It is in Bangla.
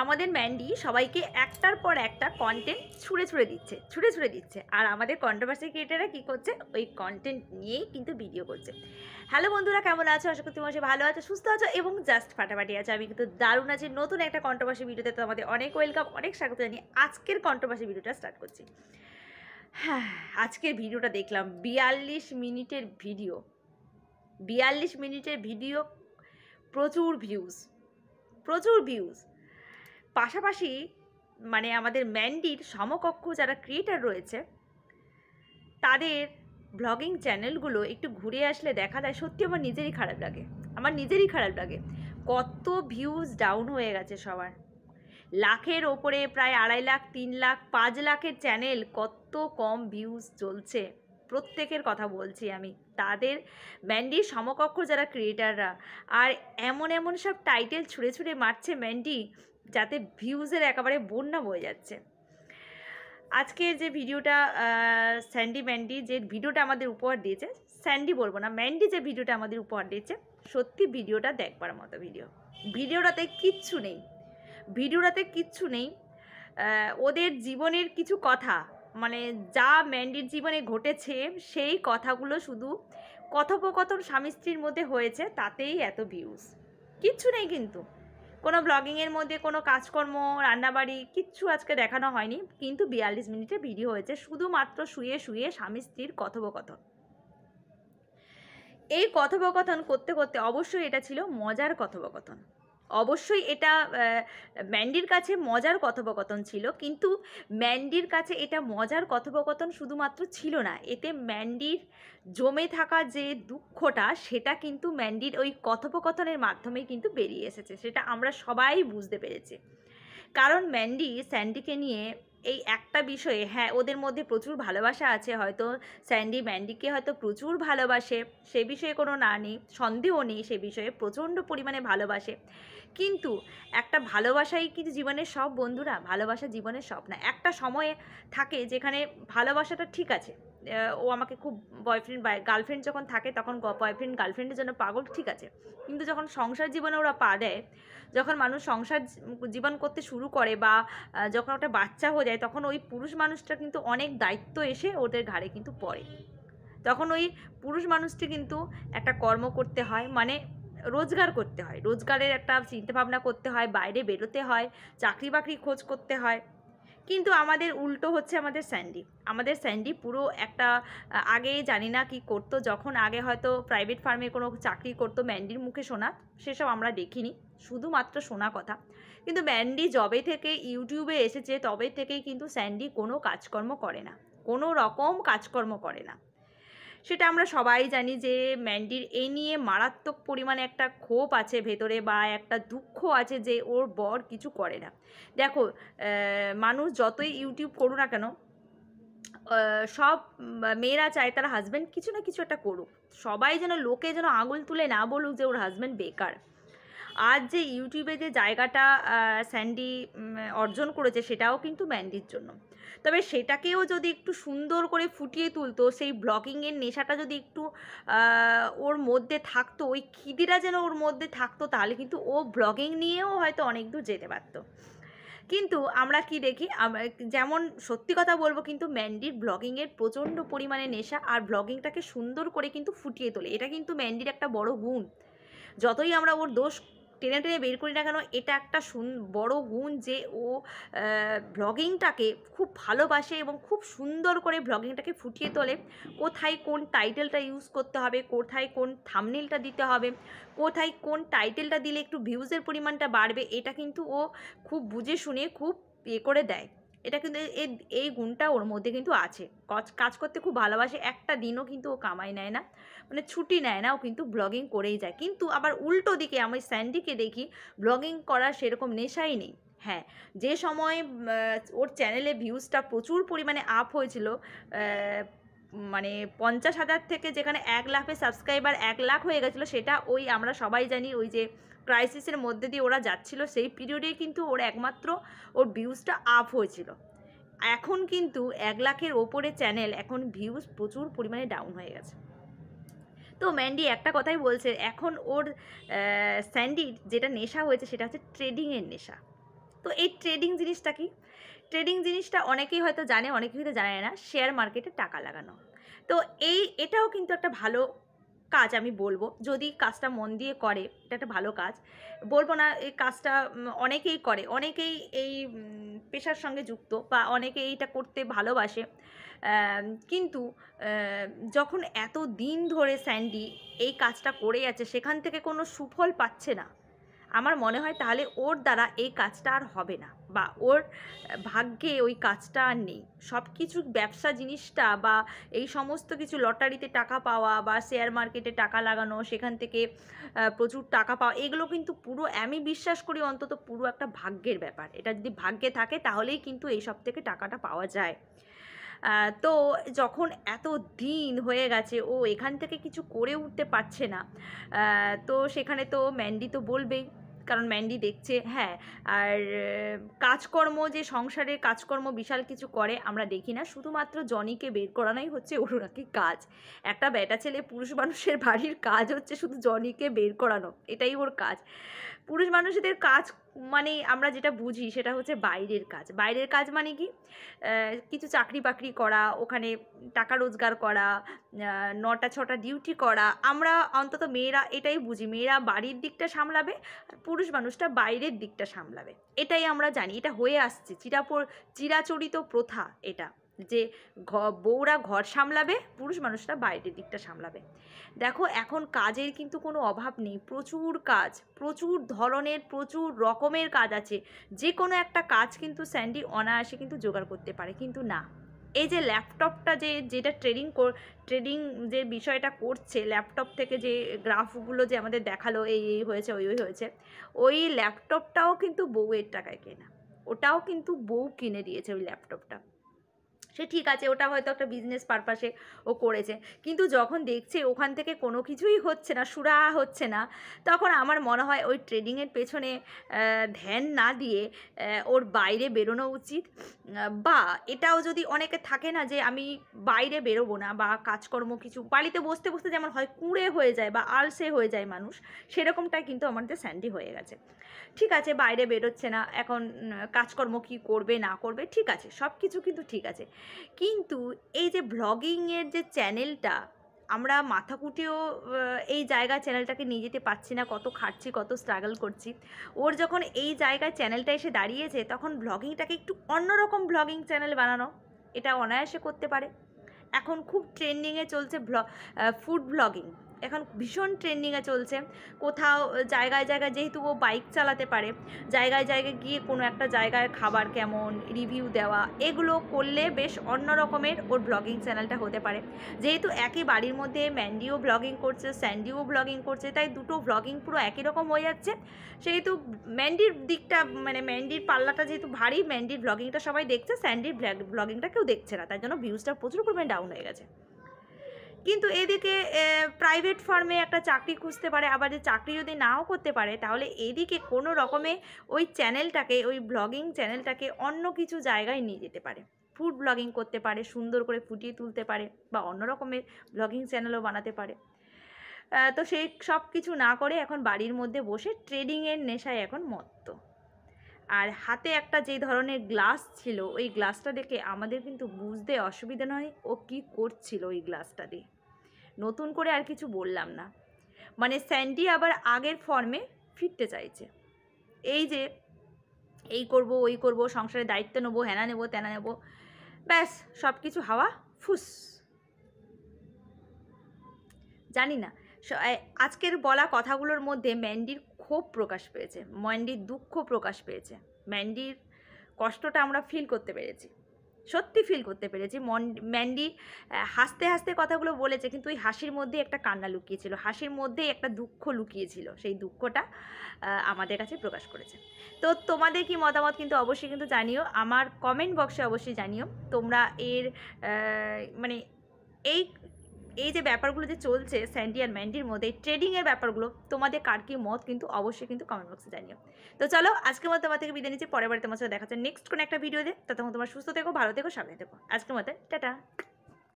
আমাদের ম্যান্ডি সবাইকে একটার পর একটা কন্টেন্ট ছুঁড়ে দিচ্ছে আর আমাদের কন্ট্রোভার্সি ক্রিয়েটাররা কী করছে, ওই কন্টেন্ট নিয়েই কিন্তু ভিডিও করছে। হ্যালো বন্ধুরা, কেমন আছো? আশা করি তোমার ভালো আছো, সুস্থ আছো এবং জাস্ট ফাটাফাটি আছে। আমি কিন্তু দারুণ আছি। নতুন একটা কন্ট্রোভার্সি ভিডিওতে তোমাদের অনেক ওয়েলকাম, অনেক স্বাগত জানিয়ে আজকের কন্ট্রোভার্সি ভিডিওটা স্টার্ট করছি। হ্যাঁ, আজকের ভিডিওটা দেখলাম 42 মিনিটের ভিডিও। 42 মিনিটের ভিডিও, প্রচুর ভিউজ। পাশাপাশি মানে আমাদের ম্যান্ডির সমকক্ষ যারা ক্রিয়েটার রয়েছে তাদের ব্লগিং চ্যানেলগুলো একটু ঘুরে আসলে দেখা যায়, সত্যি আমার নিজেরই খারাপ লাগে। কত ভিউজ ডাউন হয়ে গেছে সবার, লাখের ওপরে, প্রায় 2.5 লাখ, 3 লাখ, 5 লাখের চ্যানেল, কত কম ভিউজ চলছে। প্রত্যেকের কথা বলছি আমি, তাদের ম্যান্ডির সমকক্ষ যারা ক্রিয়েটাররা, আর এমন সব টাইটেল ছুঁড়ে মারছে ম্যান্ডি, যাতে ভিউজের একেবারে বন্যা বয়ে যাচ্ছে। আজকের যে ভিডিওটা ম্যান্ডি যে ভিডিওটা আমাদের উপহার দিয়েছে, স্যান্ডি বলবো না, ম্যান্ডি যে ভিডিওটা আমাদের উপহার দিয়েছে, সত্যি ভিডিওটা দেখবার মতো ভিডিওটাতে কিচ্ছু নেই। ওদের জীবনের কিছু কথা, মানে যা ম্যান্ডির জীবনে ঘটেছে সেই কথাগুলো শুধু কথোপকথন স্বামী স্ত্রীর মধ্যে হয়েছে, তাতেই এত ভিউজ। কিচ্ছু নেই, কিন্তু কোনো ব্লগিংয়ের মধ্যে কোনো কাজকর্ম, রান্নাবাড়ি কিচ্ছু আজকে দেখানো হয়নি। কিন্তু 42 মিনিটের ভিডিও হয়েছে শুধুমাত্র শুয়ে স্বামী স্ত্রীর কথোপকথন। এই কথোপকথন করতে অবশ্যই এটা ছিল মজার কথোপকথন, অবশ্যই এটা ম্যান্ডির কাছে মজার কথোপকথন ছিল। কিন্তু ম্যান্ডির কাছে এটা মজার কথোপকথন শুধুমাত্র ছিল না, এতে ম্যান্ডির জমে থাকা যে দুঃখটা, সেটা কিন্তু ম্যান্ডির ওই কথোপকথনের মাধ্যমে কিন্তু বেরিয়ে এসেছে, সেটা আমরা সবাই বুঝতে পেরেছি। কারণ ম্যান্ডি স্যান্ডিকে নিয়ে এই একটা বিষয়ে, হ্যাঁ ওদের মধ্যে প্রচুর ভালোবাসা আছে, হয়তো স্যান্ডি ম্যান্ডিকে হয়তো প্রচুর ভালোবাসে, সে বিষয়ে কোনো সন্দেহ নেই, সে বিষয়ে প্রচণ্ড পরিমাণে ভালোবাসে। কিন্তু একটা ভালোবাসাই কিন্তু জীবনের সব, বন্ধুরা, ভালোবাসা জীবনের সব না। একটা সময়ে থাকে যেখানে ভালোবাসাটা ঠিক আছে, ও আমাকে খুব গার্লফ্রেন্ড যখন থাকে তখন বয়ফ্রেন্ড গার্লফ্রেন্ডের জন্য পাগল, ঠিক আছে। কিন্তু যখন সংসার জীবনে ওরা পা দেয়, যখন মানুষ সংসার জীবন করতে শুরু করে, বা যখন একটা বাচ্চা হয়ে যায়, তখন ওই পুরুষ মানুষটা কিন্তু অনেক দায়িত্ব এসে ওদের ঘাড়ে কিন্তু পড়ে। তখন ওই পুরুষ মানুষটি কিন্তু একটা কর্ম করতে হয়, মানে রোজগার করতে হয়, রোজগারের একটা চিন্তাভাবনা করতে হয়, বাইরে বেরোতে হয়, চাকরি বাকরি খোঁজ করতে হয়। কিন্তু আমাদের উল্টো হচ্ছে আমাদের স্যান্ডি পুরো একটা, আগে জানি না কি করতো, যখন আগে হয়তো প্রাইভেট ফার্মে কোনো চাকরি করতো, ম্যান্ডির মুখে শোনা, সেসব আমরা দেখিনি, শুধুমাত্র শোনা কথা। কিন্তু ম্যান্ডি যবে থেকে ইউটিউবে এসেছে তবে থেকেই কিন্তু স্যান্ডি কোনো কাজকর্ম করে না, কোনো রকম কাজকর্ম করে না। সেটা আমরা সবাই জানি যে ম্যান্ডির এই নিয়ে মারাত্মক পরিমাণে একটা ক্ষোভ আছে ভেতরে, বা একটা দুঃখ আছে যে ওর বর কিছু করে না। দেখো, মানুষ যতই ইউটিউব করুক না কেন, সব মেয়েরা চায় তার হাজব্যান্ড কিছু না কিছু একটা করুক, সবাই যেন, লোকে যেন আঙুল তুলে না বলুক যে ওর হাজব্যান্ড বেকার। আজ যে ইউটিউবে যে জায়গাটা স্যান্ডি অর্জন করেছে, সেটাও কিন্তু ম্যান্ডির জন্য। তবে সেটাকেও যদি একটু সুন্দর করে ফুটিয়ে তুলতো, সেই ব্লগিংয়ের নেশাটা যদি একটু ওর মধ্যে থাকতো, ওই খিদিরা যেন ওর মধ্যে থাকতো, তাহলে কিন্তু ও ব্লগিং নিয়েও হয়তো অনেক দূর যেতে পারতো। কিন্তু আমরা কি দেখি, যেমন সত্যি কথা বলবো, কিন্তু ম্যান্ডির ব্লগিংয়ের প্রচণ্ড পরিমাণে নেশা, আর ব্লগিংটাকে সুন্দর করে কিন্তু ফুটিয়ে তোলে, এটা কিন্তু ম্যান্ডির একটা বড় গুণ। যতই আমরা ওর দোষ টেনে বের করি না কেন, এটা একটা বড় গুণ যে ও ব্লগিংটাকে খুব ভালোবাসে এবং খুব সুন্দর করে ব্লগিংটাকে ফুটিয়ে তোলে। কোথায় কোন টাইটেলটা ইউজ করতে হবে, কোথায় কোন থাম্বনেলটা দিতে হবে, কোথায় কোন টাইটেলটা দিলে একটু ভিউজের পরিমাণটা বাড়বে, এটা কিন্তু ও খুব বুঝে শুনে খুব করে দেয়। এটা কিন্তু এই গুণটা ওর মধ্যে কিন্তু আছে, কাজ করতে খুব ভালোবাসে, একটা দিনও কিন্তু ও কামাই নেয় না, মানে ছুটি নেয় না, ও কিন্তু ব্লগিং করেই যায়। কিন্তু আবার উল্টো দিকে আমি স্যান্ডিকে দেখি ব্লগিং করার সেরকম নেশাই নেই। হ্যাঁ, যে সময় ওর চ্যানেলে ভিউজটা প্রচুর পরিমাণে আপ হয়েছিল, মানে 50,000 থেকে যেখানে 1 লাখে সাবস্ক্রাইবার 1 লাখ হয়ে গেছিলো, সেটা ওই আমরা সবাই জানি ওই যে ক্রাইসিসের মধ্যে দিয়ে ওরা যাচ্ছিল, সেই পিরিয়ডেই কিন্তু ওর একমাত্র ওর ভিউজটা আপ হয়েছিল। এখন কিন্তু 1 লাখের ওপরে চ্যানেল, এখন ভিউজ প্রচুর পরিমাণে ডাউন হয়ে গেছে। তো ম্যান্ডি একটা কথাই বলছে, এখন ওর স্যান্ডির যেটা নেশা হয়েছে সেটা হচ্ছে ট্রেডিংয়ের নেশা। তো এই ট্রেডিং জিনিসটা কি? ট্রেডিং জিনিসটা অনেকেই হয়তো জানে, অনেকেই হয়তো জানে না, শেয়ার মার্কেটে টাকা লাগানো। তো এটাও কিন্তু একটা ভালো কাজ আমি বলবো, যদি কাজটা মন দিয়ে করে এটা একটা ভালো কাজ। বলবো না এই কাজটা অনেকেই করে, অনেকেই এই পেশার সঙ্গে যুক্ত বা অনেকেই এইটা করতে ভালোবাসে। কিন্তু যখন এত দিন ধরে স্যান্ডি এই কাজটা করে যাচ্ছে, সেখান থেকে কোনো সুফল পাচ্ছে না, আমার মনে হয় তাহলে ওর দ্বারা এই কাজটা আর হবে না, বা ওর ভাগ্যে ওই কাজটা আর নেই। সব কিছু ব্যবসা জিনিসটা বা এই সমস্ত কিছু লটারিতে টাকা পাওয়া বা শেয়ার মার্কেটে টাকা লাগানো, সেখান থেকে প্রচুর টাকা পাওয়া, এগুলো কিন্তু পুরো, আমি বিশ্বাস করি অন্তত পুরো একটা ভাগ্যের ব্যাপার। এটা যদি ভাগ্যে থাকে তাহলেই কিন্তু এই সব থেকে টাকাটা পাওয়া যায়। তো যখন এত দিন হয়ে গেছে ও এখান থেকে কিছু করে উঠতে পারছে না, তো সেখানে তো ম্যান্ডি তো বলবেই, কারণ ম্যান্ডি দেখছে। হ্যাঁ, আর কাজকর্ম, যে সংসারের কাজকর্ম বিশাল কিছু করে আমরা দেখি না, শুধুমাত্র জনিকে বের করানোই হচ্ছে ওর নাকি কাজ। একটা বেটা ছেলে পুরুষ মানুষের বাড়ির কাজ হচ্ছে শুধু জনিকে বের করানো, এটাই ওর কাজ। পুরুষ মানুষদের কাজ মানে আমরা যেটা বুঝি সেটা হচ্ছে বাইরের কাজ। বাইরের কাজ মানে কি? কিছু চাকরি বাকরি করা, ওখানে টাকা রোজগার করা, 9টা 6টা ডিউটি করা। আমরা অন্তত মেয়েরা এটাই বুঝি, মেয়েরা বাড়ির দিকটা সামলাবে আর পুরুষ মানুষটা বাইরের দিকটা সামলাবে, এটাই আমরা জানি। এটা হয়ে আসছে চিরাচরিত প্রথা এটা, যে বউরা ঘর সামলাবে, পুরুষ মানুষরা বাইরের দিকটা সামলাবে। দেখো এখন কাজের কিন্তু কোনো অভাব নেই, প্রচুর কাজ, প্রচুর ধরনের, প্রচুর রকমের কাজ আছে। যে কোনো একটা কাজ কিন্তু স্যান্ডি অনায়াসে কিন্তু জোগাড় করতে পারে। কিন্তু না, এই যে ল্যাপটপটা যেটা ট্রেডিং যে বিষয়টা করছে, ল্যাপটপ থেকে যে গ্রাফগুলো যে আমাদের দেখালো, এই হয়েছে, ওই হয়েছে, ওই ল্যাপটপটাও কিন্তু বউয়ের টাকায় কেনা। ওটাও কিন্তু বউ কিনে দিয়েছে ওই ল্যাপটপটা। সে ঠিক আছে, ওটা হয়তো একটা বিজনেস পারপাসে ও করেছে, কিন্তু যখন দেখছে ওখান থেকে কোনো কিছুই হচ্ছে না, সুরাহা হচ্ছে না, তখন আমার মনে হয় ওই ট্রেডিংয়ের পেছনে ধ্যান না দিয়ে ওর বাইরে বেরোনো উচিত। বা এটাও যদি অনেকে থাকে না যে আমি বাইরে বেরোবো না, বা কাজকর্ম কিছু বাড়িতে বসতে বসতে যেমন হয় কুঁড়ে হয়ে যায় বা আলসে হয়ে যায় মানুষ, সেরকমটাই কিন্তু আমাদের স্যান্ডি হয়ে গেছে। ঠিক আছে, বাইরে বেরোচ্ছে না, এখন কাজকর্ম কী করবে না করবে, ঠিক আছে, সব কিছু কিন্তু ঠিক আছে, কিন্তু এই যে ভ্লগিংয়ের যে চ্যানেলটা, আমরা মাথা কুটেও এই জায়গায় চ্যানেলটাকে নিয়ে যেতে পারছি না, কত খাটছি, কত স্ট্রাগল করছি। ওর যখন এই জায়গায় চ্যানেলটা এসে দাঁড়িয়েছে, তখন ভ্লগিংটাকে একটু অন্যরকম ভ্লগিং চ্যানেল বানানো, এটা অনায়াসে করতে পারে। এখন খুব ট্রেন্ডিংয়ে চলছে ফুড ভ্লগিং, এখন ভীষণ ট্রেন্ডিংয়ে চলছে। কোথাও জায়গায় জায়গায়, যেহেতু ও বাইক চালাতে পারে, জায়গায় জায়গায় গিয়ে কোনো একটা জায়গায় খাবার কেমন, রিভিউ দেওয়া, এগুলো করলে বেশ অন্য রকমের ওর ব্লগিং চ্যানেলটা হতে পারে। যেহেতু একই বাড়ির মধ্যে ম্যান্ডিও ব্লগিং করছে, স্যান্ডিও ব্লগিং করছে, তাই দুটো ব্লগিং পুরো একই রকম হয়ে যাচ্ছে। সেহেতু ম্যান্ডির দিকটা, মানে ম্যান্ডির পাল্লাটা যেহেতু ভারী, ম্যান্ডির ব্লগিংটা সবাই দেখছে, স্যান্ডির ব্লগিংটা কেউ দেখছে না, তাই জন্য ভিউজটা প্রচুর পরিমাণে ডাউন হয়ে গেছে। কিন্তু এদিকে প্রাইভেট ফার্মে একটা চাকরি খুঁজতে পারে, আবার যে চাকরি যদি নাও করতে পারে, তাহলে এদিকে কোনো রকমে ওই চ্যানেলটাকে, ওই ব্লগিং চ্যানেলটাকে অন্য কিছু জায়গায় নিয়ে যেতে পারে। ফুড ব্লগিং করতে পারে, সুন্দর করে ফুটিয়ে তুলতে পারে, বা অন্য রকমের ব্লগিং চ্যানেলও বানাতে পারে। তো সেই সব কিছু না করে এখন বাড়ির মধ্যে বসে ট্রেডিংয়ের নেশায় এখন মত্ত। আর হাতে একটা যে ধরনের গ্লাস ছিল, ওই গ্লাসটা দেখে আমাদের কিন্তু বুঝতে অসুবিধা নয় ও কী করছিল ওই গ্লাসটা দিয়ে। নতুন করে আর কিছু বললাম না, মানে স্যান্ডি আবার আগের ফর্মে ফিরতে চাইছে। এই যে এই করব, ওই করব, সংসারের দায়িত্ব নেবো, হ্যানা নেবো, ত্যানা নেবো, ব্যাস সব কিছু হাওয়া ফুস। জানি না, আজকের বলা কথাগুলোর মধ্যে ম্যান্ডির ক্ষোভ প্রকাশ পেয়েছে, ম্যান্ডির দুঃখ প্রকাশ পেয়েছে, ম্যান্ডির কষ্টটা আমরা ফিল করতে পেরেছি, সত্যি ফিল করতে পেরেছি। ম্যান্ডি হাসতে হাসতে কথাগুলো বলেছে, কিন্তু ওই হাসির মধ্যে একটা কান্না লুকিয়েছিল, হাসির মধ্যেই একটা দুঃখ লুকিয়েছিল, সেই দুঃখটা আমাদের কাছে প্রকাশ করেছে। তো তোমাদের কি মতামত কিন্তু অবশ্যই কিন্তু জানিও, আমার কমেন্ট বক্সে অবশ্যই জানিও। তোমরা এর মানে এই এই যে ব্যাপারগুলো যে চলছে স্যান্ডি আর ম্যান্ডির মধ্যে, ট্রেডিংয়ের ব্যাপারগুলো, তোমাদের কার কি মত কিন্তু অবশ্যই কিন্তু কমেন্ট বক্সে জানিও। তো চলো আজকের মতো তোমার থেকে বিদায় নিচ্ছি, পরের বারে তোমার সাথে দেখা হচ্ছে নেক্সট কোনো একটা ভিডিওতে। ততক্ষণ তোমার সুস্থ থেকো, ভালো থেকো, সামনে থেকো। আজকের মতো টাটা।